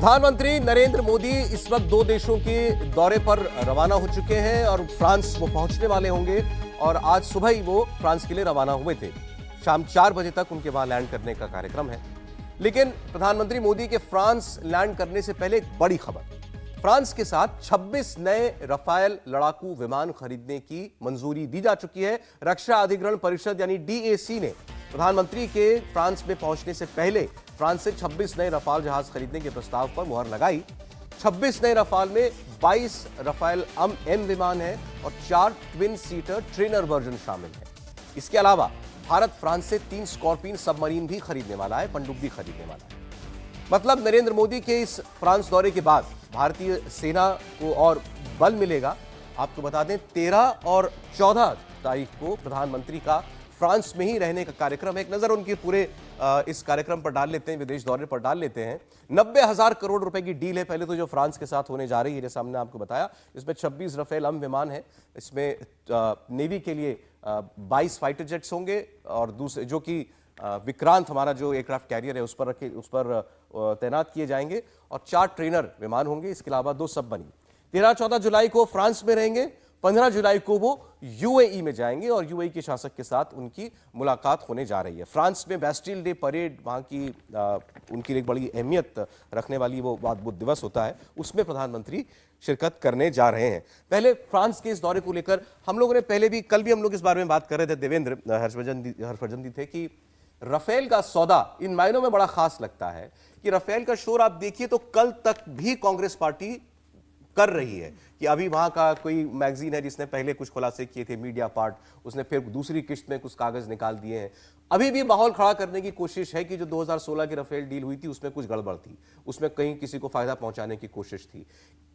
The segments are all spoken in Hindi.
प्रधानमंत्री नरेंद्र मोदी इस वक्त दो देशों के दौरे पर रवाना हो चुके हैं और फ्रांस वो पहुंचने वाले होंगे और आज सुबह ही वो फ्रांस के लिए रवाना हुए थे। शाम 4 बजे तक उनके वहां लैंड करने का कार्यक्रम है। लेकिन प्रधानमंत्री मोदी के फ्रांस लैंड करने से पहले एक बड़ी खबर, फ्रांस के साथ 26 नए राफेल लड़ाकू विमान खरीदने की मंजूरी दी जा चुकी है। रक्षा अधिग्रहण परिषद यानी डीएसी ने प्रधानमंत्री के फ्रांस में पहुंचने से पहले फ्रांस से 26 नए रफाल जहाज खरीदने के प्रस्ताव पर मुहर लगाई। 26 नए रफाल में 22 राफेल एम विमान है और 4 ट्विन सीटर ट्रेनर वर्जन शामिल है। इसके अलावा भारत फ्रांस से 3 स्कॉर्पियन सबमरीन भी खरीदने वाला है, पनडुब्बी खरीदने वाला है। मतलब नरेंद्र मोदी के इस फ्रांस दौरे के बाद भारतीय सेना को और बल मिलेगा। आपको बता दें 13 और 14 तारीख को प्रधानमंत्री का फ्रांस में ही रहने का कार्यक्रम है। एक नजर उनके पूरे इस कार्यक्रम पर डाल लेते हैं, विदेश दौरे पर डाल लेते हैं। 90,000 करोड़ रुपए की डील है पहले तो जो फ्रांस के साथ होने जा रही है, जैसे हमने आपको बताया। इसमें 26 राफेल एम विमान है, इसमें नेवी के लिए 22 फाइटर जेट्स होंगे और दूसरे जो कि विक्रांत हमारा जो एयरक्राफ्ट कैरियर है उस पर तैनात किए जाएंगे और 4 ट्रेनर विमान होंगे। इसके अलावा 2 सबमरीन। 13-14 जुलाई को फ्रांस में रहेंगे, 15 जुलाई को वो यूएई में जाएंगे और यूएई के शासक के साथ उनकी मुलाकात होने जा रही है। फ्रांस में बैस्टिल डे परेड, वहाँ की उनकी एक बड़ी अहमियत रखने वाली वो बुद्ध दिवस होता है, उसमें प्रधानमंत्री शिरकत करने जा रहे हैं। पहले फ्रांस के इस दौरे को लेकर हम लोगों ने पहले भी, कल भी हम लोग इस बारे में बात कर रहे थे। देवेंद्र हर्षवर्धन थे कि राफेल का सौदा इन मायनों में बड़ा खास लगता है कि राफेल का शोर आप देखिए तो कल तक भी कांग्रेस पार्टी कर रही है कि अभी वहां का कोई मैगजीन है जिसने पहले कुछ खुलासे किए थे, मीडिया पार्ट, उसने फिर दूसरी किस्त में कुछ कागज निकाल दिए हैं। अभी भी माहौल खड़ा करने की कोशिश है कि जो 2016 की राफेल डील हुई थी उसमें कुछ गड़बड़ थी, उसमें कहीं किसी को फायदा पहुंचाने की कोशिश थी।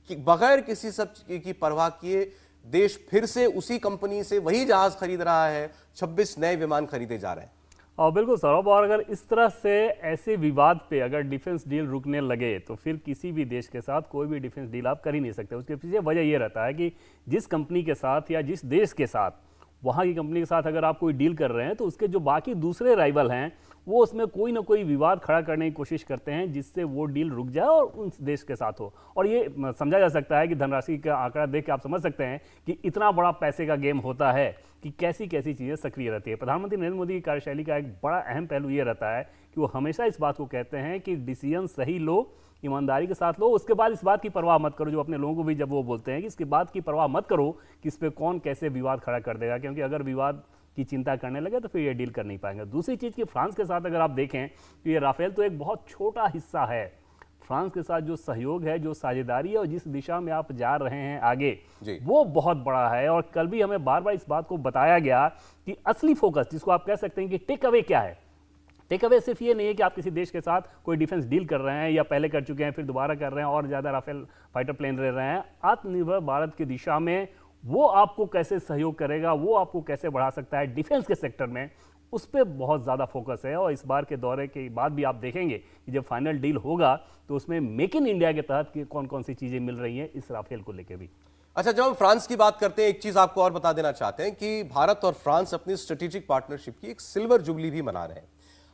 कि बगैर किसी सब की परवाह किए देश फिर से उसी कंपनी से वही जहाज खरीद रहा है, 26 नए विमान खरीदे जा रहे हैं। और बिल्कुल सौरभ, और अगर इस तरह से ऐसे विवाद पे अगर डिफेंस डील रुकने लगे तो फिर किसी भी देश के साथ कोई भी डिफेंस डील आप कर ही नहीं सकते। उसके पीछे वजह ये रहता है कि जिस कंपनी के साथ या जिस देश के साथ, वहाँ की कंपनी के साथ अगर आप कोई डील कर रहे हैं तो उसके जो बाकी दूसरे राइवल हैं वो उसमें कोई ना कोई विवाद खड़ा करने की कोशिश करते हैं जिससे वो डील रुक जाए और उस देश के साथ हो। और ये समझा जा सकता है कि धनराशि का आंकड़ा देख के आप समझ सकते हैं कि इतना बड़ा पैसे का गेम होता है कि कैसी कैसी चीज़ें सक्रिय रहती है। प्रधानमंत्री नरेंद्र मोदी की कार्यशैली का एक बड़ा अहम पहलू ये रहता है कि वो हमेशा इस बात को कहते हैं कि डिसीजन सही लो, ईमानदारी के साथ लो, उसके बाद इस बात की परवाह मत करो। जो अपने लोगों को भी जब वो बोलते हैं कि इसके बाद की परवाह मत करो कि इस पर कौन कैसे विवाद खड़ा कर देगा, क्योंकि अगर विवाद की चिंता करने लगे तो फिर ये डील कर नहीं पाएंगे। दूसरी चीज़ कि फ्रांस के साथ अगर आप देखें तो ये राफेल तो एक बहुत छोटा हिस्सा है। फ्रांस के साथ जो सहयोग है, जो साझेदारी है और जिस दिशा में आप जा रहे हैं आगे, वो बहुत बड़ा है। और कल भी हमें बार बार इस बात को बताया गया कि असली फोकस, जिसको आप कह सकते हैं कि टेक अवे क्या है। टेक अवे सिर्फ ये नहीं है कि आप किसी देश के साथ कोई डिफेंस डील कर रहे हैं या पहले कर चुके हैं फिर दोबारा कर रहे हैं और ज़्यादा राफेल फाइटर प्लेन ले रहे हैं। आत्मनिर्भर भारत की दिशा में वो आपको कैसे सहयोग करेगा, वो आपको कैसे बढ़ा सकता है डिफेंस के सेक्टर में, उस पर बहुत ज़्यादा फोकस है। और इस बार के दौरे के बाद भी आप देखेंगे कि जब फाइनल डील होगा तो उसमें मेक इन इंडिया के तहत कौन कौन सी चीज़ें मिल रही हैं इस राफेल को लेकर भी। अच्छा, जब हम फ्रांस की बात करते हैं, एक चीज आपको और बता देना चाहते हैं कि भारत और फ्रांस अपनी स्ट्रेटेजिक पार्टनरशिप की एक सिल्वर जुबली भी मना रहे हैं।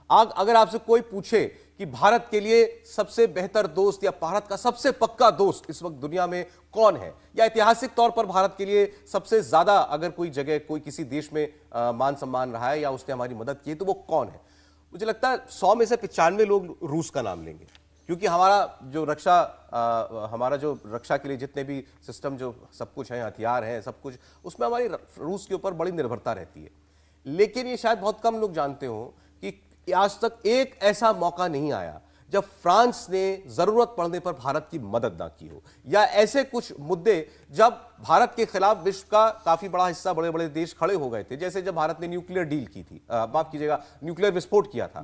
अगर आपसे कोई पूछे कि भारत के लिए सबसे बेहतर दोस्त या भारत का सबसे पक्का दोस्त इस वक्त दुनिया में कौन है, या ऐतिहासिक तौर पर भारत के लिए सबसे ज्यादा अगर कोई जगह, कोई किसी देश में मान सम्मान रहा है या उसने हमारी मदद की, तो वो कौन है? मुझे लगता है 100 में से 95 लोग रूस का नाम लेंगे, क्योंकि हमारा जो रक्षा के लिए जितने भी सिस्टम, जो सब कुछ है, हथियार हैं, सब कुछ, उसमें हमारी रूस के ऊपर बड़ी निर्भरता रहती है। लेकिन ये शायद बहुत कम लोग जानते हो कि आज तक एक ऐसा मौका नहीं आया जब फ्रांस ने जरूरत पड़ने पर भारत की मदद ना की हो, या ऐसे कुछ मुद्दे जब भारत के खिलाफ विश्व का काफी बड़ा हिस्सा, बड़े बड़े देश खड़े हो गए थे। जैसे जब भारत ने न्यूक्लियर डील की थी, माफ कीजिएगा, न्यूक्लियर विस्फोट किया था,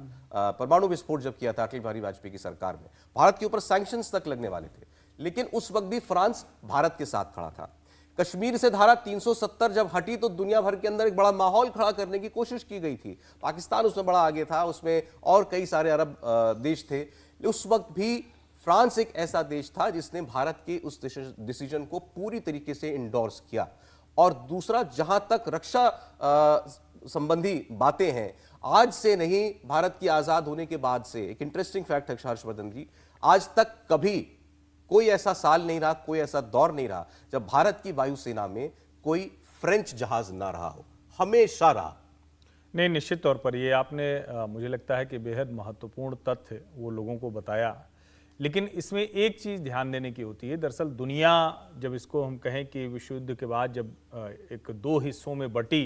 परमाणु विस्फोट जब किया था अटल बिहारी वाजपेयी की सरकार में, भारत के ऊपर सैंक्शंस तक लगने वाले थे, लेकिन उस वक्त भी फ्रांस भारत के साथ खड़ा था। कश्मीर से धारा 370 जब हटी तो दुनिया भर के अंदर एक बड़ा माहौल खड़ा करने की कोशिश की गई थी। पाकिस्तान उसमें बड़ा आगे था, उसमें और कई सारे अरब देश थे। उस वक्त भी फ्रांस एक ऐसा देश था जिसने भारत के उस डिसीजन को पूरी तरीके से इंडोर्स किया। और दूसरा, जहां तक रक्षा संबंधी बातें हैं, आज से नहीं, भारत की आजाद होने के बाद से, एक इंटरेस्टिंग फैक्ट है हर्षवर्धन जी, आज तक कभी कोई ऐसा साल नहीं रहा, कोई ऐसा दौर नहीं रहा जब भारत की वायुसेना में कोई फ्रेंच जहाज ना रहा हो, हमेशा रहा। नहीं, निश्चित तौर पर ये आपने मुझे लगता है कि बेहद महत्वपूर्ण तथ्य वो लोगों को बताया। लेकिन इसमें एक चीज़ ध्यान देने की होती है, दरअसल दुनिया जब इसको हम कहें कि विश्व युद्ध के बाद जब एक दो हिस्सों में बटी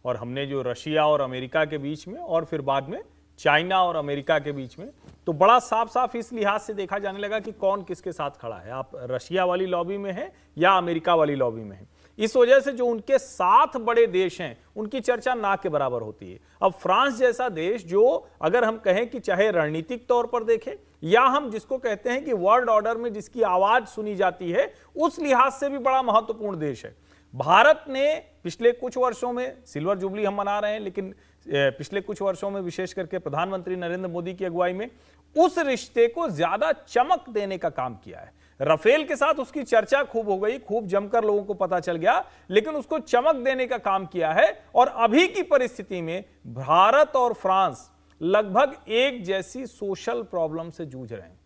और हमने जो रशिया और अमेरिका के बीच में और फिर बाद में चाइना और अमेरिका के बीच में, तो बड़ा साफ साफ इस लिहाज से देखा जाने लगा कि कौन किसके साथ खड़ा है। आप रशिया वाली लॉबी में हैं या अमेरिका वाली लॉबी में हैं। इस वजह से जो उनके साथ बड़े देश हैं उनकी चर्चा ना के बराबर होती है। अब फ्रांस जैसा देश जो अगर हम कहें कि चाहे रणनीतिक तौर पर देखें या हम जिसको कहते हैं कि वर्ल्ड ऑर्डर में जिसकी आवाज सुनी जाती है, उस लिहाज से भी बड़ा महत्वपूर्ण देश है। भारत ने पिछले कुछ वर्षों में, सिल्वर जुबली हम मना रहे हैं, लेकिन पिछले कुछ वर्षों में विशेष करके प्रधानमंत्री नरेंद्र मोदी की अगुवाई में उस रिश्ते को ज्यादा चमक देने का काम किया है। राफेल के साथ उसकी चर्चा खूब हो गई, खूब जमकर लोगों को पता चल गया, लेकिन उसको चमक देने का काम किया है। और अभी की परिस्थिति में भारत और फ्रांस लगभग एक जैसी सोशल प्रॉब्लम से जूझ रहे हैं।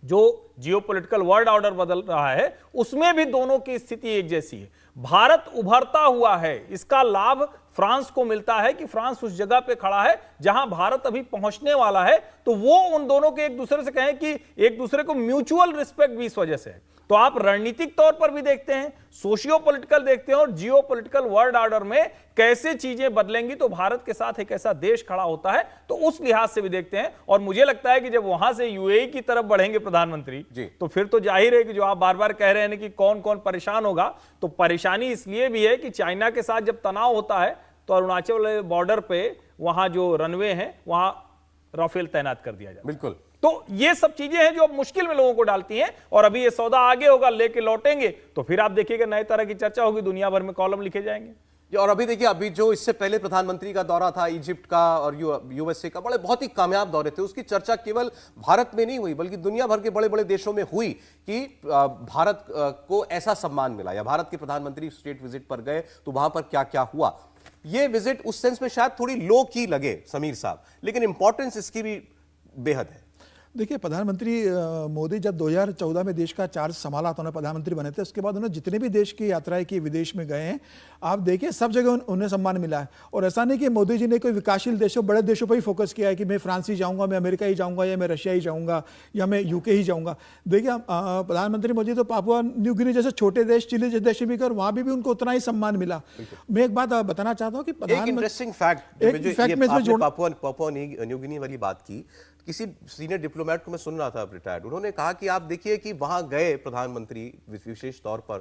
जो जियोपॉलिटिकल वर्ल्ड ऑर्डर बदल रहा है उसमें भी दोनों की स्थिति एक जैसी है। भारत उभरता हुआ है, इसका लाभ फ्रांस को मिलता है कि फ्रांस उस जगह पे खड़ा है जहां भारत अभी पहुंचने वाला है। तो वो उन दोनों के एक दूसरे से कहें कि एक दूसरे को म्यूचुअल रिस्पेक्ट भी इस वजह से है। तो आप रणनीतिक तौर पर भी देखते हैं, सोशियो पॉलिटिकल देखते हैं और जियो पॉलिटिकल वर्ल्ड ऑर्डर में कैसे चीजें बदलेंगी तो भारत के साथ एक ऐसा देश खड़ा होता है, तो उस लिहाज से भी देखते हैं। और मुझे लगता है कि जब वहां से यूएई की तरफ बढ़ेंगे प्रधानमंत्री तो फिर तो जाहिर है कि जो आप बार बार कह रहे हैं कि कौन कौन परेशान होगा, तो परेशानी इसलिए भी है कि चाइना के साथ जब तनाव होता है तो अरुणाचल बॉर्डर पे वहां जो रनवे है वहां राफेल तैनात कर दिया जाए। बिल्कुल। तो ये सब चीजें हैं जो अब मुश्किल में लोगों को डालती हैं। और अभी ये सौदा आगे होगा, लेके लौटेंगे तो फिर आप देखिएगा नए तरह की चर्चा होगी, दुनिया भर में कॉलम लिखे जाएंगे। और अभी देखिए, अभी जो इससे पहले प्रधानमंत्री का दौरा था इजिप्ट का और यूएसए का, बड़े बहुत ही कामयाब दौरे थे। उसकी चर्चा केवल भारत में नहीं हुई बल्कि दुनिया भर के बड़े बड़े देशों में हुई कि भारत को ऐसा सम्मान मिला, या भारत के प्रधानमंत्री स्टेट विजिट पर गए तो वहां पर क्या क्या हुआ। ये विजिट उस सेंस में शायद थोड़ी लो की लगे समीर साहब, लेकिन इंपॉर्टेंस इसकी भी बेहद है। देखिए, प्रधानमंत्री मोदी जब 2014 में देश का चार्ज संभाला तो उन्हें प्रधानमंत्री बने थे, उसके बाद उन्होंने जितने भी देश की यात्राएं की, विदेश में गए हैं, आप देखिए सब जगह उन्हें सम्मान मिला है। और ऐसा नहीं कि मोदी जी ने कोई विकासशील देशों, बड़े देशों पर ही फोकस किया है कि मैं फ्रांस ही जाऊंगा, मैं अमेरिका ही जाऊंगा, या मैं रशिया ही जाऊंगा, या मैं यूके ही जाऊंगा। देखिए, प्रधानमंत्री मोदी तो पापुआ न्यू गिनी जैसे छोटे देश, चिली जैसे देश में गए, वहां भी उनको उतना ही सम्मान मिला। मैं एक बात बताना चाहता हूँ कि interesting fact, Papua New Guinea वाली बात की, किसी सीनियर डिप्लोमेट को मैं सुन रहा था रिटायर्ड, उन्होंने कहा कि आप देखिए कि वहां गए प्रधानमंत्री विशेष तौर पर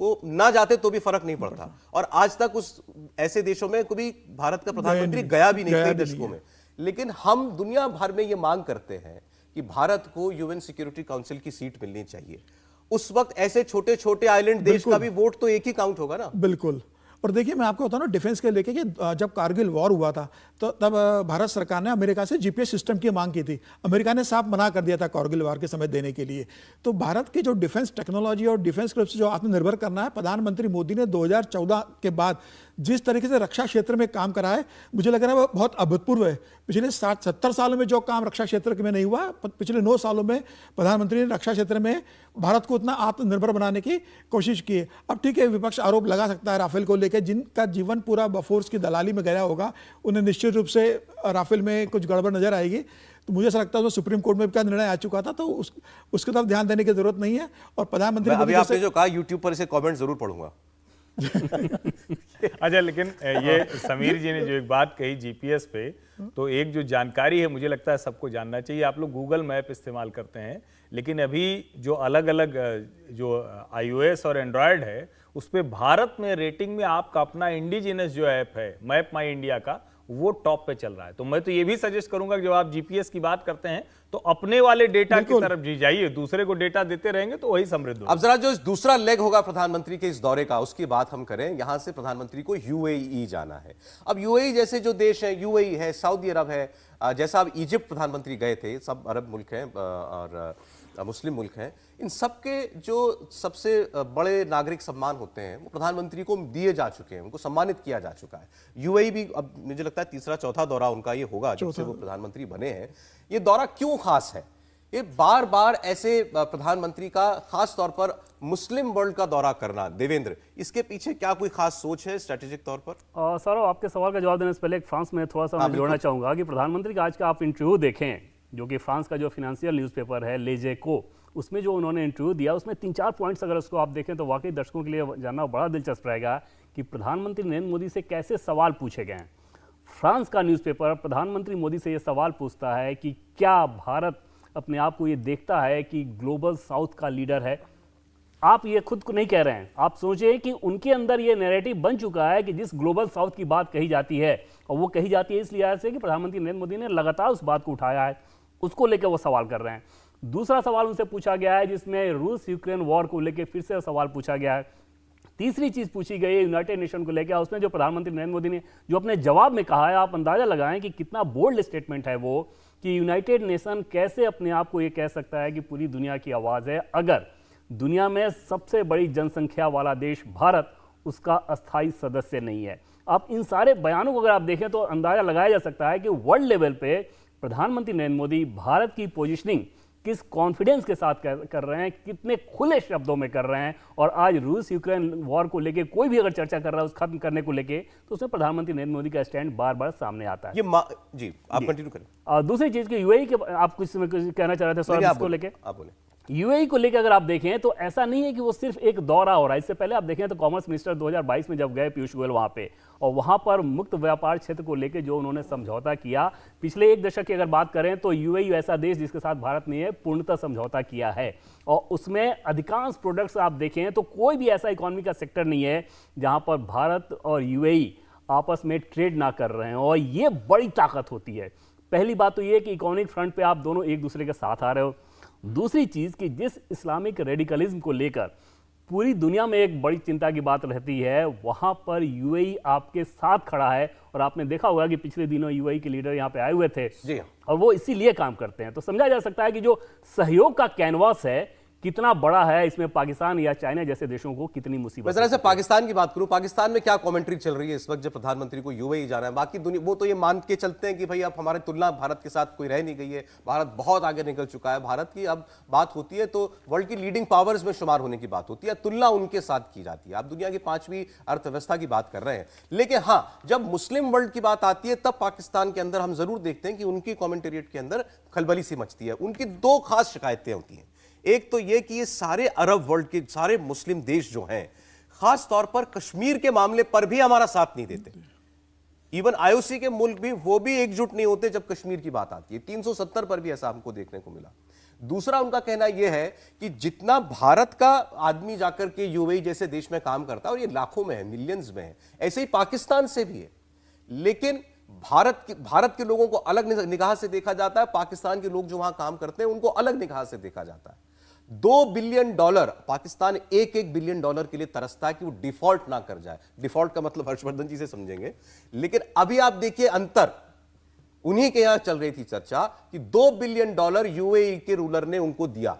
को ना जाते तो भी फर्क नहीं पड़ता, और आज तक उस ऐसे देशों में कभी भारत का प्रधानमंत्री गया भी नहीं कई दशकों में। लेकिन हम दुनिया भर में ये मांग करते हैं कि भारत को यूएन सिक्योरिटी काउंसिल की सीट मिलनी चाहिए। उस वक्त ऐसे छोटे छोटे आइलैंड देश का भी वोट तो एक ही काउंट होगा ना। बिल्कुल। और देखिए, मैं आपको बताऊं ना, डिफेंस के लेके कि जब कारगिल वॉर हुआ था तो तब भारत सरकार ने अमेरिका से जीपीएस सिस्टम की मांग की थी। अमेरिका ने साफ मना कर दिया था कारगिल वॉर के समय देने के लिए। तो भारत की जो डिफेंस टेक्नोलॉजी और डिफेंस के जो आत्मनिर्भर करना है, प्रधानमंत्री मोदी ने 2014 के बाद जिस तरीके से रक्षा क्षेत्र में काम करा है, मुझे लग रहा है वो बहुत अभूतपूर्व है। पिछले 60-70 सालों में जो काम रक्षा क्षेत्र में नहीं हुआ, पिछले 9 सालों में प्रधानमंत्री ने रक्षा क्षेत्र में भारत को उतना आत्मनिर्भर बनाने की कोशिश की है। अब ठीक है, विपक्ष आरोप लगा सकता है राफेल को लेकर, जिनका जीवन पूरा बफोर्स की दलाली में गया होगा, उन्हें निश्चित रूप से राफेल में कुछ गड़बड़ नजर आएगी। तो मुझे ऐसा लगता है सुप्रीम कोर्ट में क्या निर्णय आ चुका था, तो उसकी तरफ ध्यान देने की जरूरत नहीं है। और प्रधानमंत्री अभी आपने जो कहा, यूट्यूब पर इसे कमेंट जरूर पढ़ूंगा। अच्छा, लेकिन ये समीर जी ने जो एक बात कही जीपीएस पे, तो एक जो जानकारी है मुझे लगता है सबको जानना चाहिए। आप लोग गूगल मैप इस्तेमाल करते हैं, लेकिन अभी जो अलग अलग जो iOS और एंड्रॉयड है उस पर भारत में रेटिंग में आपका अपना इंडिजिनस जो ऐप है मैप माई इंडिया का, वो टॉप पे चल रहा है। तो मैं तो ये भी सजेस्ट करूंगा कि जब आप जीपीएस की बात करते हैं तो अपने वाले डेटा की तरफ जी जाइए, दूसरे को डेटा देते रहेंगे तो वही समृद्ध होगा। अब जरा जो दूसरा लेग होगा प्रधानमंत्री के इस दौरे का, उसकी बात हम करें। यहां से प्रधानमंत्री को यूएई जाना है। अब यूएई जैसे जो देश है, यूएई है, सऊदी अरब है, जैसा अब इजिप्ट प्रधानमंत्री गए थे, सब अरब मुल्क हैं और मुस्लिम मुल्क हैं, इन सबके जो सबसे बड़े नागरिक सम्मान होते हैं वो प्रधानमंत्री को दिए जा चुके हैं, उनको सम्मानित किया जा चुका है। यूएई भी अब मुझे लगता है तीसरा चौथा दौरा उनका ये होगा जब से वो प्रधानमंत्री बने हैं। ये दौरा क्यों खास है? ये बार बार ऐसे प्रधानमंत्री का खास तौर पर मुस्लिम वर्ल्ड का दौरा करना, देवेंद्र, इसके पीछे क्या कोई खास सोच है स्ट्रेटेजिक तौर पर? सर, आपके सवाल का जवाब देने से पहले एक फ्रांस में थोड़ा सा मैं जोड़ना चाहूंगा कि प्रधानमंत्री का आज का आप इंटरव्यू देखें, जो कि फ्रांस का जो फाइनेंशियल न्यूज़पेपर है लेजेको, उसमें जो उन्होंने इंटरव्यू दिया उसमें 3-4 पॉइंट्स अगर उसको आप देखें तो वाकई दर्शकों के लिए जानना बड़ा दिलचस्प रहेगा कि प्रधानमंत्री नरेंद्र मोदी से कैसे सवाल पूछे गए हैं। फ्रांस का न्यूज़पेपर प्रधानमंत्री मोदी से ये सवाल पूछता है कि क्या भारत अपने आप को ये देखता है कि ग्लोबल साउथ का लीडर है? आप ये खुद को नहीं कह रहे हैं, आप सोचें कि उनके अंदर ये नैरेटिव बन चुका है कि जिस ग्लोबल साउथ की बात कही जाती है, और वो कही जाती है इस लिहाज से कि प्रधानमंत्री नरेंद्र मोदी ने लगातार उस बात को उठाया है, उसको लेकर वो सवाल कर रहे हैं। दूसरा सवाल उनसे पूछा गया है जिसमें रूस यूक्रेन वॉर को लेकर फिर से सवाल पूछा गया है। तीसरी चीज पूछी गई है यूनाइटेड नेशन को लेकर, उसमें जो प्रधानमंत्री नरेंद्र मोदी ने जो अपने जवाब में कहा है, आप अंदाजा लगाएं कि कितना बोल्ड स्टेटमेंट है वो, कि यूनाइटेड नेशन कैसे अपने आप को ये कह सकता है कि पूरी दुनिया की आवाज है, अगर दुनिया में सबसे बड़ी जनसंख्या वाला देश भारत उसका अस्थायी सदस्य नहीं है। अब इन सारे बयानों को अगर आप देखें तो अंदाजा लगाया जा सकता है कि वर्ल्ड लेवल पे प्रधानमंत्री नरेंद्र मोदी भारत की पोजीशनिंग किस कॉन्फिडेंस के साथ कर रहे हैं, कितने खुले शब्दों में कर रहे हैं। और आज रूस यूक्रेन वॉर को लेके कोई भी अगर चर्चा कर रहा है उस खत्म करने को लेके, तो उसमें प्रधानमंत्री नरेंद्र मोदी का स्टैंड बार बार सामने आता है। जी, आप कंटिन्यू करें। दूसरी चीज की यूएई के आप कुछ कहना चाह रहे थे सर, इसको लेके? आप बोले। यूएई को लेकर अगर आप देखें तो ऐसा नहीं है कि वो सिर्फ एक दौरा हो रहा है। इससे पहले आप देखें तो कॉमर्स मिनिस्टर 2022 में जब गए पीयूष गोयल वहां पे, और वहां पर मुक्त व्यापार क्षेत्र को लेकर जो उन्होंने समझौता किया, पिछले 1 दशक की अगर बात करें तो यूएई ऐसा देश जिसके साथ भारत ने पूर्णतः समझौता किया है, और उसमें अधिकांश प्रोडक्ट्स आप देखें तो कोई भी ऐसा इकोनॉमी का सेक्टर नहीं है जहां पर भारत और यूएई आपस में ट्रेड ना कर रहे हैं, और ये बड़ी ताकत होती है। पहली बात तो ये कि इकोनॉमिक फ्रंट पे आप दोनों एक दूसरे के साथ आ रहे हो। दूसरी चीज कि जिस इस्लामिक रेडिकलिज्म को लेकर पूरी दुनिया में एक बड़ी चिंता की बात रहती है, वहां पर यूएई आपके साथ खड़ा है, और आपने देखा होगा कि पिछले दिनों यूएई के लीडर यहां पे आए हुए थे जी, और वो इसीलिए काम करते हैं। तो समझा जा सकता है कि जो सहयोग का कैनवास है कितना बड़ा है, इसमें पाकिस्तान या चाइना जैसे देशों को कितनी मुसीबत। मैं जरा से पाकिस्तान की बात करूं, पाकिस्तान में क्या कमेंट्री चल रही है इस वक्त जब प्रधानमंत्री को यूएई जाना है? बाकी दुनिया वो तो ये मान के चलते हैं कि भाई अब हमारी तुलना भारत के साथ कोई रह नहीं गई है, भारत बहुत आगे निकल चुका है। भारत की अब बात होती है तो वर्ल्ड की लीडिंग पावर्स में शुमार होने की बात होती है, तुलना उनके साथ की जाती है। आप दुनिया की 5वीं अर्थव्यवस्था की बात कर रहे हैं, लेकिन हाँ, जब मुस्लिम वर्ल्ड की बात आती है तब पाकिस्तान के अंदर हम जरूर देखते हैं कि उनकी कमेंटेरिएट के अंदर खलबली सी मचती है। उनकी 2 खास शिकायतें होती हैं। एक तो यह कि ये सारे अरब वर्ल्ड के सारे मुस्लिम देश जो हैं, खास तौर पर कश्मीर के मामले पर भी हमारा साथ नहीं देते। इवन आईओसी के मुल्क भी वो भी एकजुट नहीं होते जब कश्मीर की बात आती है। 370 पर भी ऐसा हमको देखने को मिला। दूसरा उनका कहना यह है कि जितना भारत का आदमी जाकर के यूएई जैसे देश में काम करता है, और ये लाखों में है, मिलियंस में है, ऐसे ही पाकिस्तान से भी है, लेकिन भारत के लोगों को अलग निगाह से देखा जाता है, पाकिस्तान के लोग जो वहां काम करते हैं उनको अलग निगाह से देखा जाता है। $2 बिलियन पाकिस्तान $1 बिलियन के लिए तरसता है कि वो डिफॉल्ट ना कर जाए। डिफॉल्ट का मतलब हर्षवर्धन जी से समझेंगे, लेकिन अभी आप देखिए अंतर, उन्हीं के यहां चल रही थी चर्चा कि $2 बिलियन यूएई के रूलर ने उनको दिया,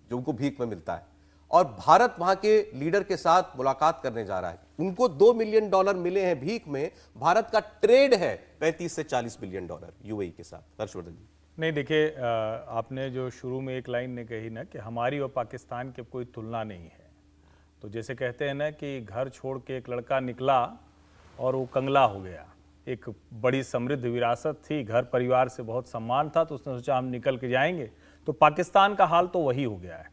जो उनको भीख में मिलता है, और भारत वहां के लीडर के साथ मुलाकात करने जा रहा है। उनको $2 मिलियन मिले हैं भीख में, भारत का ट्रेड है $35 से $40 बिलियन यूएई के साथ। हर्षवर्धन जी। नहीं, देखिए, आपने जो शुरू में एक लाइन ने कही ना कि हमारी और पाकिस्तान की कोई तुलना नहीं है, तो जैसे कहते हैं ना कि घर छोड़ के एक लड़का निकला और वो कंगला हो गया। एक बड़ी समृद्ध विरासत थी, घर परिवार से बहुत सम्मान था, तो उसने सोचा हम निकल के जाएंगे। तो पाकिस्तान का हाल तो वही हो गया है।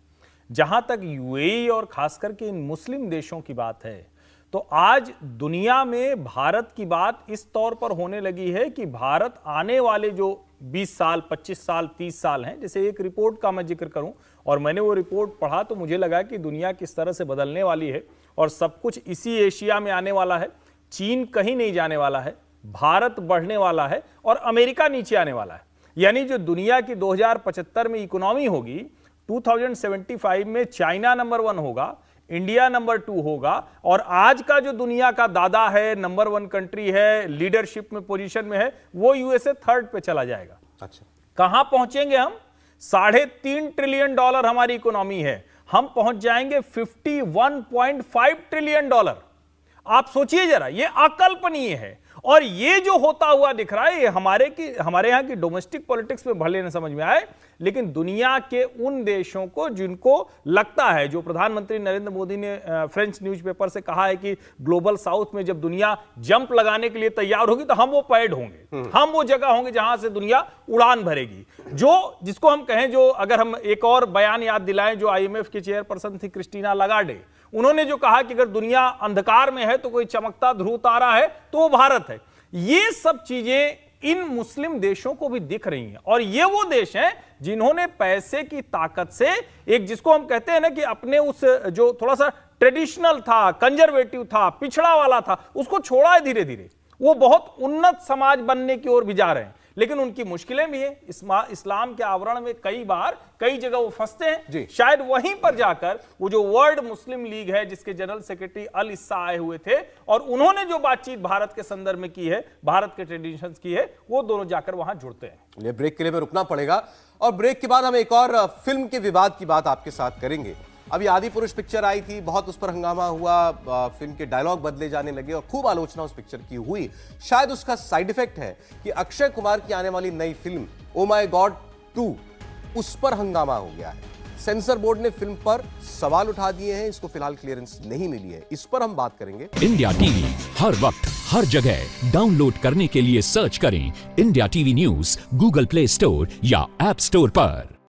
जहां तक यूएई और खासकर के इन मुस्लिम देशों की बात है, तो आज दुनिया में भारत की बात इस तौर पर होने लगी है कि भारत आने वाले जो 20 साल, 25 साल, 30 साल हैं, जैसे एक रिपोर्ट का मैं जिक्र करूं, और मैंने वो रिपोर्ट पढ़ा तो मुझे लगा कि दुनिया किस तरह से बदलने वाली है, और सब कुछ इसी एशिया में आने वाला है। चीन कहीं नहीं जाने वाला है, भारत बढ़ने वाला है, और अमेरिका नीचे आने वाला है। यानी जो दुनिया की 2075 में इकोनॉमी होगी, 2075 में चाइना नंबर 1 होगा, इंडिया नंबर 2 होगा, और आज का जो दुनिया का दादा है, नंबर 1 कंट्री है, लीडरशिप में पोजीशन में है, वो यूएसए 3rd पे चला जाएगा। अच्छा, कहां पहुंचेंगे हम? $3.5 ट्रिलियन हमारी इकोनॉमी है, हम पहुंच जाएंगे $51.5 ट्रिलियन। आप सोचिए जरा, ये अकल्पनीय है। और ये जो होता हुआ दिख रहा है, ये हमारे यहाँ की डोमेस्टिक पॉलिटिक्स में भले न समझ में आए, लेकिन दुनिया के उन देशों को जिनको लगता है, जो प्रधानमंत्री नरेंद्र मोदी ने फ्रेंच न्यूज़पेपर से कहा है कि ग्लोबल साउथ में जब दुनिया जंप लगाने के लिए तैयार होगी तो हम वो पैड होंगे, हम वो जगह होंगे जहां से दुनिया उड़ान भरेगी। जिसको हम कहें, जो अगर हम एक और बयान याद दिलाएं, जो IMF की चेयरपर्सन थी क्रिस्टीना लगार्डे, उन्होंने जो कहा कि अगर दुनिया अंधकार में है तो कोई चमकता ध्रुव तारा है तो वो भारत है। ये सब चीजें इन मुस्लिम देशों को भी दिख रही हैं, और ये वो देश हैं जिन्होंने पैसे की ताकत से एक, जिसको हम कहते हैं ना कि अपने उस जो थोड़ा सा ट्रेडिशनल था, कंजर्वेटिव था, पिछड़ा वाला था, उसको छोड़ा है धीरे धीरे। वो बहुत उन्नत समाज बनने की ओर भी जा रहे हैं, लेकिन उनकी मुश्किलें भी हैं। इस्लाम के आवरण में कई जगह वो फंसते हैं। शायद वहीं पर जाकर वो जो वर्ल्ड मुस्लिम लीग है, जिसके जनरल सेक्रेटरी अल इस्सा आए हुए थे, और उन्होंने जो बातचीत भारत के संदर्भ में की है, भारत के ट्रेडिशंस की है, वो दोनों जाकर वहां जुड़ते हैं। ये ब्रेक के लिए हमें रुकना पड़ेगा, और ब्रेक के बाद हम एक और फिल्म के विवाद की बात आपके साथ करेंगे। अभी आदि पुरुष पिक्चर आई थी, बहुत उस पर हंगामा हुआ, फिल्म के डायलॉग बदले जाने लगे और खूब आलोचना उस पिक्चर की हुई। शायद उसका साइड इफेक्ट है कि अक्षय कुमार की आने वाली नई फिल्म ओ माय गॉड 2, उस पर हंगामा हो गया है। सेंसर बोर्ड ने फिल्म पर सवाल उठा दिए हैं, इसको फिलहाल क्लियरेंस नहीं मिली है। इस पर हम बात करेंगे। इंडिया टीवी हर वक्त हर जगह डाउनलोड करने के लिए सर्च करें India TV news Google play store या ऐप स्टोर पर।